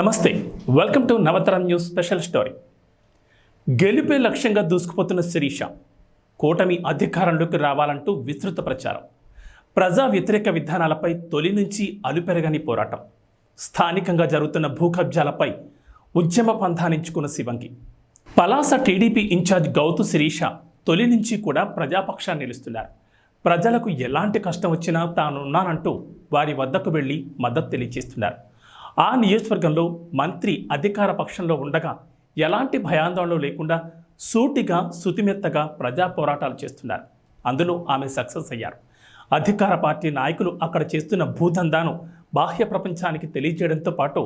నమస్తే, welcome to Navataram news special story. గెలుపే లక్ష్యంగా దూసుకుపోతున్న శిరీష కూటమి అధికారంలోకి రావాలంటూ విస్తృత ప్రచారం. ప్రజా వ్యతిరేక విధానాలపై తొలి నుంచి అలుపెరగని పోరాటం. స్థానికంగా జరుగుతున్న భూకబ్జాలపై ఉద్యమ పంథానించుకున్న శివంగి. పలాస టీడీపీ ఇన్ఛార్జ్ గౌతు శిరీష తొలి నుంచి కూడా ప్రజాపక్షాన్ని నిలుస్తున్నారు. ప్రజలకు ఎలాంటి కష్టం వచ్చినా తానున్నానంటూ వారి వద్దకు వెళ్ళి మద్దతు తెలియజేస్తున్నారు. ఆ నియోజకవర్గంలో మంత్రి అధికార పక్షంలో ఉండగా ఎలాంటి భయాందోళనలు లేకుండా సూటిగా శుతిమెత్తగా ప్రజా పోరాటాలు చేస్తున్నారు. అందులో ఆమె సక్సెస్ అయ్యారు. అధికార పార్టీ నాయకులు అక్కడ చేస్తున్న భూదందాను బాహ్య ప్రపంచానికి తెలియజేయడంతో పాటు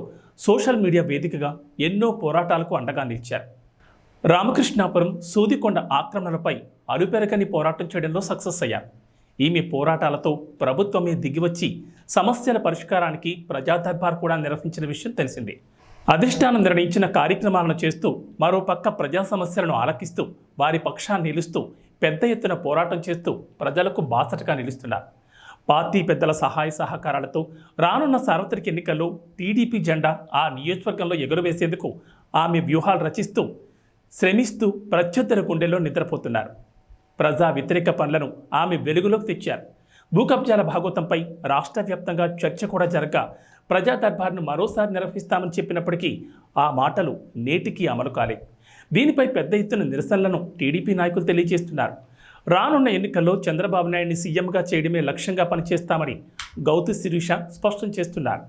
సోషల్ మీడియా వేదికగా ఎన్నో పోరాటాలకు అండగా నిలిచారు. రామకృష్ణాపురం సూదికొండ ఆక్రమణలపై అలుపెరగని పోరాటం చేయడంలో సక్సెస్ అయ్యారు. ఈమె పోరాటాలతో ప్రభుత్వమే దిగివచ్చి సమస్యల పరిష్కారానికి ప్రజా దర్బార్ కూడా నిర్వహించిన విషయం తెలిసిందే. అధిష్టానం నిర్ణయించిన కార్యక్రమాలను చేస్తూ మరోపక్క ప్రజా సమస్యలను ఆలకిస్తూ వారి పక్షాన్ని నిలుస్తూ పెద్ద ఎత్తున పోరాటం చేస్తూ ప్రజలకు బాసటగా నిలుస్తున్నారు. పార్టీ పెద్దల సహాయ సహకారాలతో రానున్న సార్వత్రిక ఎన్నికల్లో టీడీపీ జెండా ఆ నియోజకవర్గంలో ఎగురవేసేందుకు ఆమె వ్యూహాలు రచిస్తూ శ్రమిస్తూ ప్రత్యర్థుల గుండెల్లో నిద్రపోతున్నారు. ప్రజా వ్యతిరేక పనులను ఆమె వెలుగులోకి తెచ్చారు. భూకబ్జాల భాగోతంపై రాష్ట్ర వ్యాప్తంగా చర్చ కూడా జరగ ప్రజా దర్బార్ను మరోసారి నిర్వహిస్తామని చెప్పినప్పటికీ ఆ మాటలు నేటికి అమలు కాలేదు. దీనిపై పెద్ద ఎత్తున నిరసనలను టీడీపీ నాయకులు తెలియజేస్తున్నారు. రానున్న ఎన్నికల్లో చంద్రబాబు నాయుడిని సీఎంగా చేయడమే లక్ష్యంగా పనిచేస్తామని గౌతు శిరీష స్పష్టం చేస్తున్నారు.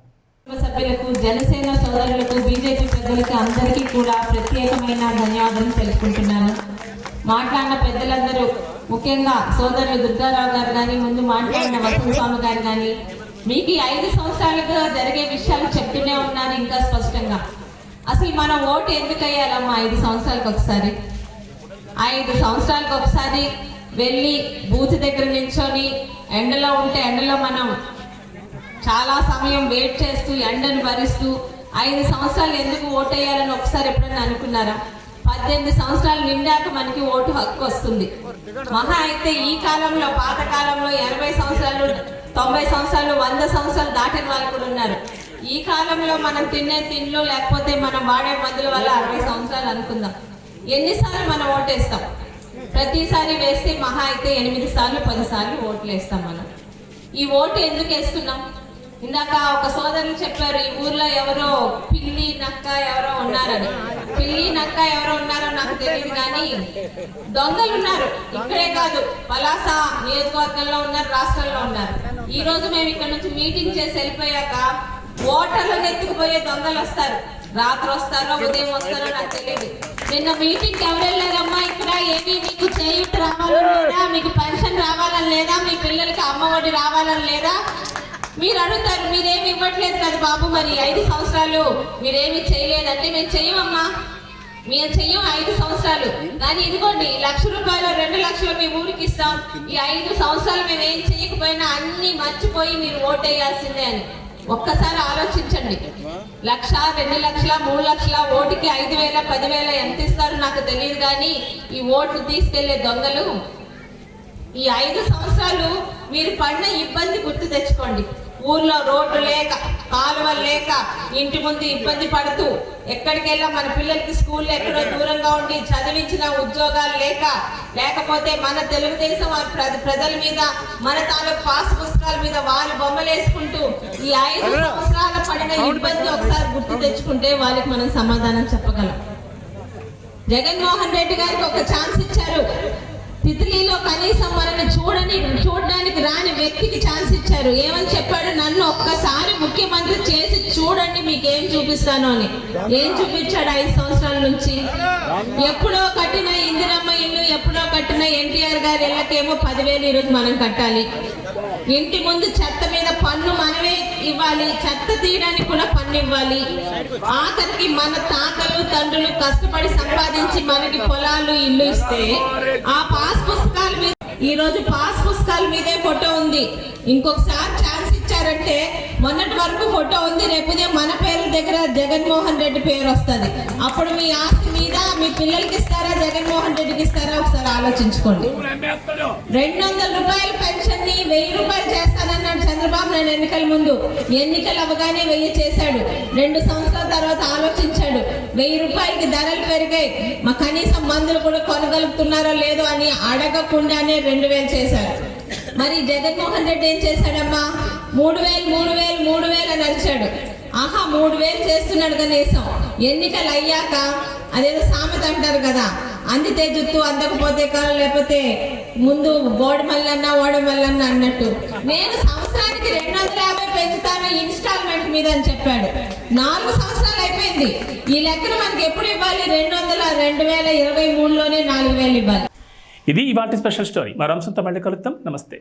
సభ్యులకు, జనసేన సోదరులకు, బీజేపీ పెద్దలకు అందరికీ కూడా ప్రత్యేకమైన ధన్యవాదాలు తెలుపుకుంటున్నాను. మాట్లాడిన పెద్దలందరూ, ముఖ్యంగా సోదరులు దుర్గారావు గారు కానీ, ముందు మాట్లాడిన వసంత స్వామి గారు కానీ, మీకు 5 సంవత్సరాలుగా జరిగే విషయాలు చెప్తూనే ఉన్నారు ఇంకా స్పష్టంగా. అసలు మనం ఓటు ఎందుకు వేయాలమ్మా? 5 సంవత్సరాలకు ఒకసారి, 5 సంవత్సరాలకు ఒకసారి వెళ్ళి బూత్ దగ్గర నిల్చొని ఎండలో ఉంటే ఎండలో మనం చాలా సమయం వెయిట్ చేస్తూ ఎండను భరిస్తూ 5 సంవత్సరాలు ఎందుకు ఓటు వేయాలని ఒకసారి ఎప్పుడైనా అనుకున్నారా? 18 సంవత్సరాలు నిండాక మనకి ఓటు హక్కు వస్తుంది. మహా అయితే ఈ కాలంలో, పాత కాలంలో 80 సంవత్సరాలు, 90 సంవత్సరాలు, 100 సంవత్సరాలు దాటిన వాళ్ళు కూడా ఉన్నారు. ఈ కాలంలో మనం తినే తిండ్లు లేకపోతే మనం వాడే మందుల వల్ల 60 సంవత్సరాలు అనుకుందాం. ఎన్నిసార్లు మనం ఓటేస్తాం? ప్రతిసారి వేస్తే మహా అయితే 8 సార్లు 10 సార్లు ఓట్లు వేస్తాం. మనం ఈ ఓటు ఎందుకు వేస్తున్నాం? ఇందాక ఒక సోదరులు చెప్పారు, ఈ ఊర్లో ఎవరో పిల్లి నక్క ఎవరో ఉన్నారని. పిల్లి నక్క ఎవరో ఉన్నారో నాకు తెలియదు, కానీ దొంగలు ఉన్నారు. ఇక్కడే కాదు, పలాస నియోజకవర్గంలో ఉన్నారు, రాష్ట్రంలో ఉన్నారు. ఈ రోజు మేము ఇక్కడ నుంచి మీటింగ్ చేసి వెళ్ళిపోయాక ఓటర్లను ఎత్తుకుపోయే దొంగలు వస్తారు. రాత్రి వస్తారో ఉదయం వస్తారో నాకు తెలియదు. నిన్న మీటింగ్ ఎవరు వెళ్ళారమ్మా? ఇక్కడ ఏమి మీకు చేయూత రావాలని లేదా? మీకు పెన్షన్ రావాలని లేదా? మీ పిల్లలకి అమ్మఒడి రావాలని లేదా? మీరు అడుగుతారు, మీరేమి ఇవ్వట్లేదు కదా బాబు, మరి 5 సంవత్సరాలు మీరేమి చేయలేదంటే మేము చెయ్యమమ్మా, మేము చెయ్యం 5 సంవత్సరాలు. కానీ ఇదిగోండి 1,00,000 రూపాయలు, 2 లక్షలు మీ ఊరికి ఇస్తాం. ఈ 5 సంవత్సరాలు మేము ఏం చేయకపోయినా అన్ని మర్చిపోయి మీరు ఓటేయాల్సిందే అని ఒక్కసారి ఆలోచించండి. 1,00,000, 2 లక్షల, 3 లక్షల ఓటుకి 5,000, 10,000 ఎంత ఇస్తారో నాకు తెలియదు, కానీ ఈ ఓట్లు తీసుకెళ్లే దొంగలు ఈ 5 సంవత్సరాలు మీరు పడిన ఇబ్బంది గుర్తు తెచ్చుకోండి. ఊర్లో రోడ్డు లేక, కాలువలు లేక, ఇంటి ముందు ఇబ్బంది పడుతూ, ఎక్కడికెళ్ళా మన పిల్లలకి స్కూల్లో ఎక్కడో దూరంగా ఉండి చదివించిన ఉద్యోగాలు లేకపోతే మన తెలుగుదేశం ప్రజల మీద, మన తాలూకు పాస్ పుస్తకాల మీద వారి బొమ్మలు వేసుకుంటూ ఈ 5 సంవత్సరాల పడిన ఇబ్బంది ఒకసారి గుర్తు తెచ్చుకుంటే వాళ్ళకి మనం సమాధానం చెప్పగలం. జగన్మోహన్ రెడ్డి గారికి ఒక ఛాన్స్ ఇచ్చారు. తిథిలీలో కనీసం మనల్ని చూడడానికి రాని వ్యక్తికి ఛాన్స్ ఇచ్చారు. ఏమని చెప్పాడు? నన్ను ఒక్కసారి ముఖ్యమంత్రి చేసి చూడండి, మీకేం చూపిస్తాను అని. ఏం చూపించాడు? 5 సంవత్సరాల నుంచి ఎప్పుడో కట్టిన ఇందిరమ్మ ఇల్లు, ఎప్పుడో కట్టిన ఎన్టీఆర్ గారి ఇళ్ళకేమో 10,000 ఈరోజు మనం కట్టాలి. ఇంటి ముందు చెత్త మీద పన్ను మనమే ఇవ్వాలి, చెత్త తీయడానికి కూడా పన్ను ఇవ్వాలి. ఆఖరికి మన తాతలు తండ్రులు కష్టపడి సంపాదించి మనకి పొలాలు, ఇల్లు ఇస్తే ఆ పాస్ పుస్తకాల మీద ఈరోజు పాస్ పుస్తకాల మీదే ఫోటో ఉంది. ఇంకొకసారి ఛాన్స్ ఇచ్చారంటే మొన్నటి వరకు ఫోటో ఉంది, రేపుదే మన పేరు దగ్గర జగన్మోహన్ రెడ్డి పేరు వస్తుంది. అప్పుడు మీ ఆస్తి మీద మీ పిల్లలకి ఇస్తారా, జగన్మోహన్ రెడ్డికి ఇస్తారా ఒకసారి ఆలోచించుకోండి. 200 రూపాయల పెన్షన్ ని 1000 రూపాయలు చేస్తానన్నాడు చంద్రబాబు నాయుడు ఎన్నికల ముందు. ఎన్నికలు అవగానే 1000 చేశాడు. 2 సంవత్సరాల తర్వాత ఆలోచించాడు. 1000 రూపాయలకి ధరలు పెరిగాయి, మా కనీసం మందులు కూడా కొనగలుగుతున్నారో లేదో అని అడగకుండానే 2000 చేశారు. మరి జగన్మోహన్ రెడ్డి ఏం చేశాడమ్మా? 3000 అని అరిచాడు. ఆహా 3000 చేస్తున్నాడు కనీసం. ఎన్నికలు అయ్యాక అదేదో సామెత అంటారు కదా, అందితే జుత్తు అందకపోతే కాలం, లేకపోతే ముందు గోడ మల్లన్న ఓడ మల్లన్న అన్నట్టు నేను సంవత్సరానికి 250 పెంచుతాను ఇన్స్టాల్మెంట్ మీద అని చెప్పాడు. 4 సంవత్సరాలు అయిపోయింది. ఈ లెక్కన మనకి ఎప్పుడు ఇవ్వాలి? 2023లోనే 4000 ఇవ్వాలి. ఇది ఇవాల్టి స్పెషల్ స్టోరీ. మరో అంశంతో మళ్ళీ కలుద్దాం. నమస్తే.